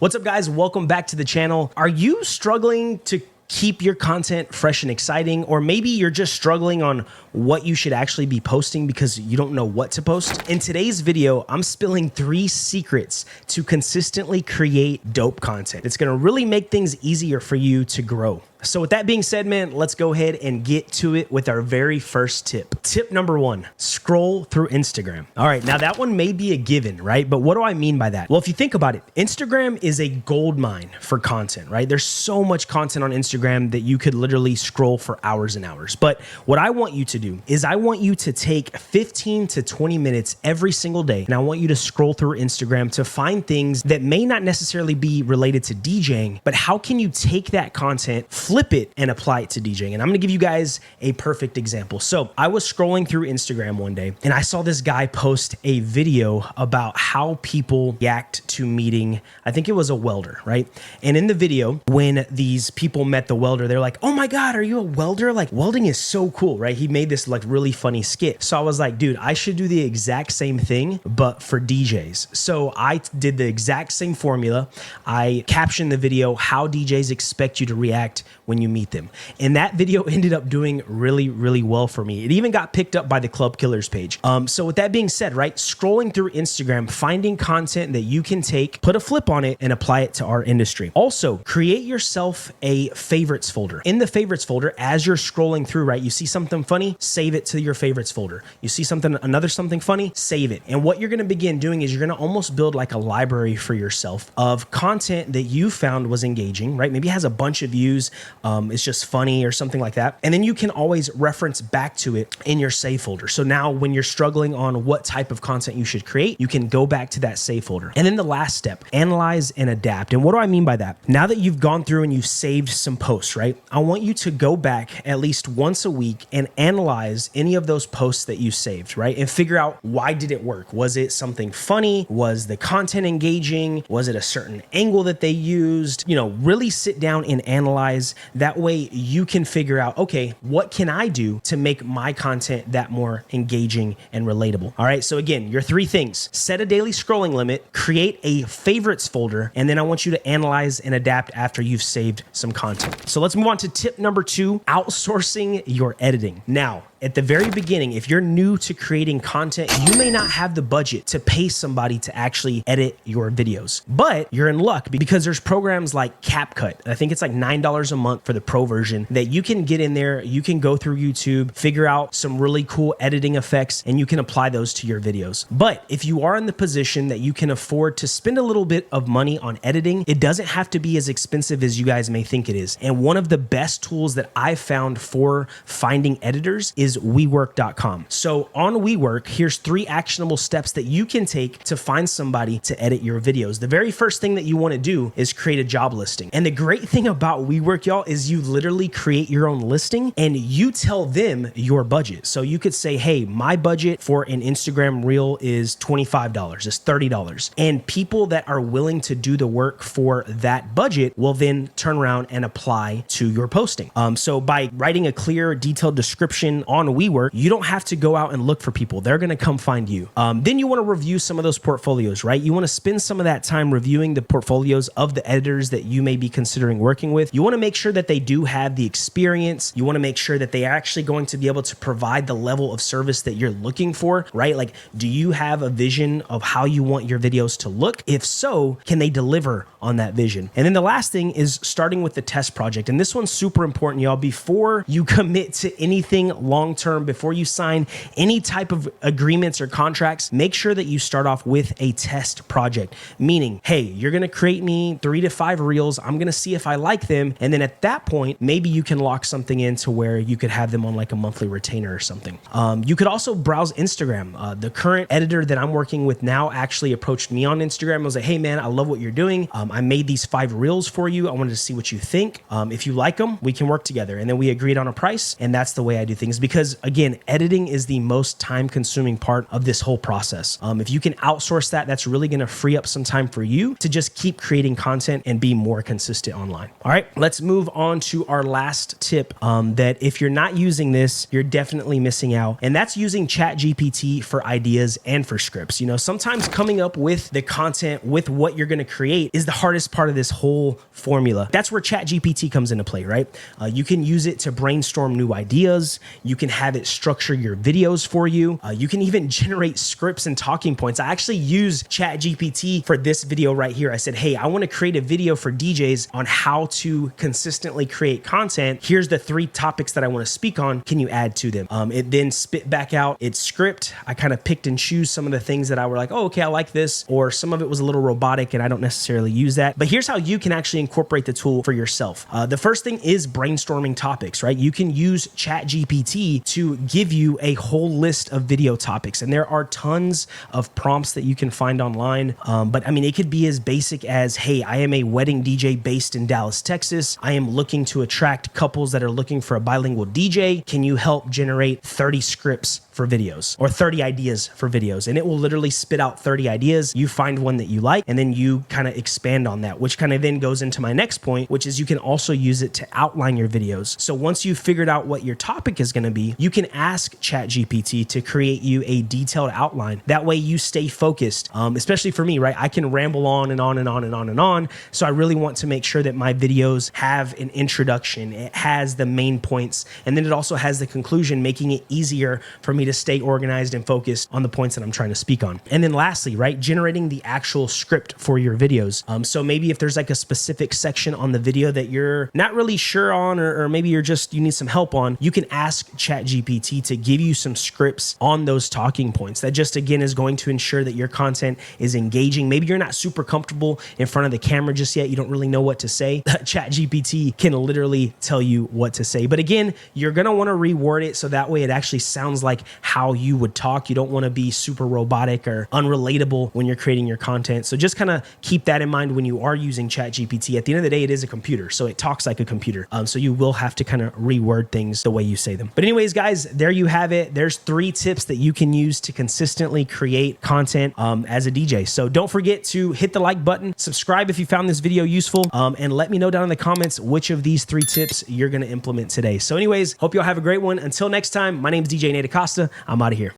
What's up, guys? Welcome back to the channel. Are you struggling to keep your content fresh and exciting? Or maybe you're just struggling on what you should actually be posting because you don't know what to post? In today's video, I'm spilling 3 secrets to consistently create dope content. It's gonna really make things easier for you to grow. So with that being said, man, let's go ahead and get to it with our very first tip. Tip number 1, scroll through Instagram. All right, now that one may be a given, right? But what do I mean by that? Well, if you think about it, Instagram is a gold mine for content, right? There's so much content on Instagram that you could literally scroll for hours and hours. But what I want you to do is I want you to take 15 to 20 minutes every single day, and I want you to scroll through Instagram to find things that may not necessarily be related to DJing, but how can you take that content, flip it, and apply it to DJing? And I'm gonna give you guys a perfect example. So I was scrolling through Instagram one day and I saw this guy post a video about how people react to meeting, I think it was a welder, right? And in the video, when these people met the welder, they're like, "Oh my God, are you a welder? Like, welding is so cool," right? He made this like really funny skit. So I was like, dude, I should do the exact same thing, but for DJs. So I did the exact same formula. I captioned the video, how DJs expect you to react when you meet them. And that video ended up doing really, really well for me. It even got picked up by the Club Killers page. So with that being said, right, scrolling through Instagram, finding content that you can take, put a flip on it, and apply it to our industry. Also, create yourself a favorites folder. In the favorites folder, as you're scrolling through, right, you see something funny, save it to your favorites folder. You see something funny, save it. And what you're gonna begin doing is you're gonna almost build like a library for yourself of content that you found was engaging, right? Maybe it has a bunch of views, it's just funny or something like that. And then you can always reference back to it in your save folder. So now when you're struggling on what type of content you should create, you can go back to that save folder. And then the last step, analyze and adapt. And what do I mean by that? Now that you've gone through and you've saved some posts, right? I want you to go back at least once a week and analyze any of those posts that you saved, right? And figure out, why did it work? Was it something funny? Was the content engaging? Was it a certain angle that they used? You know, really sit down and analyze. That way you can figure out, okay, what can I do to make my content that more engaging and relatable? All right, so again, your 3 things: set a daily scrolling limit, create a favorites folder, and then I want you to analyze and adapt after you've saved some content. So let's move on to tip number 2, outsourcing your editing. Now, at the very beginning, if you're new to creating content, you may not have the budget to pay somebody to actually edit your videos, but you're in luck because there's programs like CapCut. I think it's like $9 a month for the pro version that you can get in there. You can go through YouTube, figure out some really cool editing effects, and you can apply those to your videos. But if you are in the position that you can afford to spend a little bit of money on editing, it doesn't have to be as expensive as you guys may think it is. And one of the best tools that I've found for finding editors is WeWork.com. So on WeWork, here's 3 actionable steps that you can take to find somebody to edit your videos. The very first thing that you want to do is create a job listing. And the great thing about WeWork, y'all, is you literally create your own listing and you tell them your budget. So you could say, hey, my budget for an Instagram reel is $25, is $30. And people that are willing to do the work for that budget will then turn around and apply to your posting. So by writing a clear, detailed description on WeWork, you don't have to go out and look for people. They're going to come find you. Then you want to review some of those portfolios, right? You want to spend some of that time reviewing the portfolios of the editors that you may be considering working with. You want to make sure that they do have the experience. You want to make sure that they are actually going to be able to provide the level of service that you're looking for, right? Like, do you have a vision of how you want your videos to look? If so, can they deliver on that vision? And then the last thing is starting with the test project. And this one's super important, y'all. Before you commit to anything long-term, before you sign any type of agreements or contracts, make sure that you start off with a test project. Meaning, hey, you're going to create me 3 to 5 reels. I'm going to see if I like them. And then at that point, maybe you can lock something in to where you could have them on like a monthly retainer or something. You could also browse Instagram. The current editor that I'm working with now actually approached me on Instagram. I was like, hey man, I love what you're doing. I made these 5 reels for you. I wanted to see what you think. If you like them, we can work together. And then we agreed on a price. And that's the way I do things, because because again, editing is the most time consuming part of this whole process. If you can outsource that, that's really going to free up some time for you to just keep creating content and be more consistent online. All right, let's move on to our last tip that if you're not using this, you're definitely missing out. And that's using ChatGPT for ideas and for scripts. You know, sometimes coming up with the content with what you're going to create is the hardest part of this whole formula. That's where ChatGPT comes into play, right? You can use it to brainstorm new ideas. You can have it structure your videos for you. You can even generate scripts and talking points. I actually use ChatGPT for this video right here. I said, hey, I want to create a video for DJs on how to consistently create content. Here's the 3 topics that I want to speak on. Can you add to them? It then spit back out its script. I kind of picked and choose some of the things that I were like, oh, okay, I like this. Or some of it was a little robotic and I don't necessarily use that. But here's how you can actually incorporate the tool for yourself. The first thing is brainstorming topics, right? You can use ChatGPT to give you a whole list of video topics. And there are tons of prompts that you can find online. But I mean, it could be as basic as, hey, I am a wedding DJ based in Dallas, Texas. I am looking to attract couples that are looking for a bilingual DJ. Can you help generate 30 scripts for videos or 30 ideas for videos? And it will literally spit out 30 ideas. You find one that you like, and then you kind of expand on that, which kind of then goes into my next point, which is you can also use it to outline your videos. So once you've figured out what your topic is going to be, you can ask ChatGPT to create you a detailed outline. That way you stay focused, especially for me, right? I can ramble on and on and on and on and on. So I really want to make sure that my videos have an introduction. It has the main points, and then it also has the conclusion, making it easier for me to stay organized and focused on the points that I'm trying to speak on. And then lastly, right, generating the actual script for your videos. So maybe if there's like a specific section on the video that you're not really sure on, or maybe you need some help on, you can ask ChatGPT to give you some scripts on those talking points. That just, again, is going to ensure that your content is engaging. Maybe you're not super comfortable in front of the camera just yet. You don't really know what to say. ChatGPT can literally tell you what to say. But again, you're going to want to reword it so that way it actually sounds like how you would talk. You don't want to be super robotic or unrelatable when you're creating your content. So just kind of keep that in mind when you are using ChatGPT. At the end of the day, it is a computer, so it talks like a computer. So you will have to kind of reword things the way you say them. But anyways, guys, there you have it. There's 3 tips that you can use to consistently create content as a DJ. So don't forget to hit the like button, subscribe if you found this video useful, and let me know down in the comments which of these 3 tips you're going to implement today. So anyways, hope you all have a great one. Until next time, my name is DJ Acosta. I'm out of here.